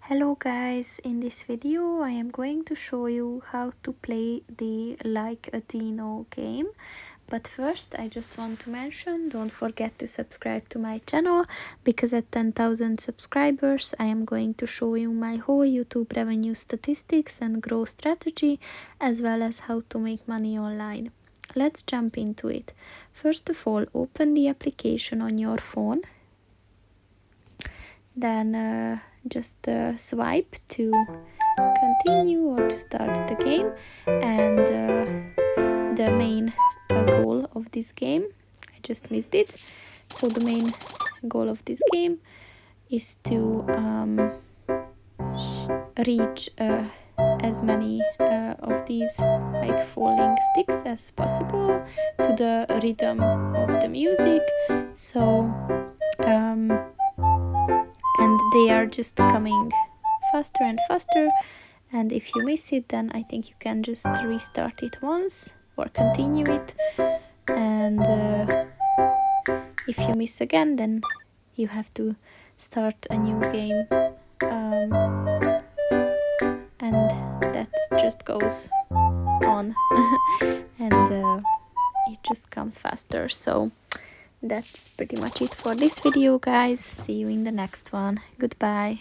Hello guys, in this video I am going to show you how to play the Like A Dino game. But first I just want to mention, don't forget to subscribe to my channel, because at 10,000 subscribers I am going to show you my whole YouTube revenue statistics and growth strategy, as well as how to make money online. Let's jump into it. First of all, open the application on your phone. Then just swipe to continue or to start the game, and the main goal of this game, I just missed it. So the main goal of this game is to reach as many of these like falling sticks as possible to the rhythm of the music. So and they are just coming faster and faster, and if you miss it, then I think you can just restart it once or continue it, and if you miss again, then you have to start a new game, and that just goes on and it just comes faster. So that's pretty much it for this video, guys. See you in the next one. Goodbye.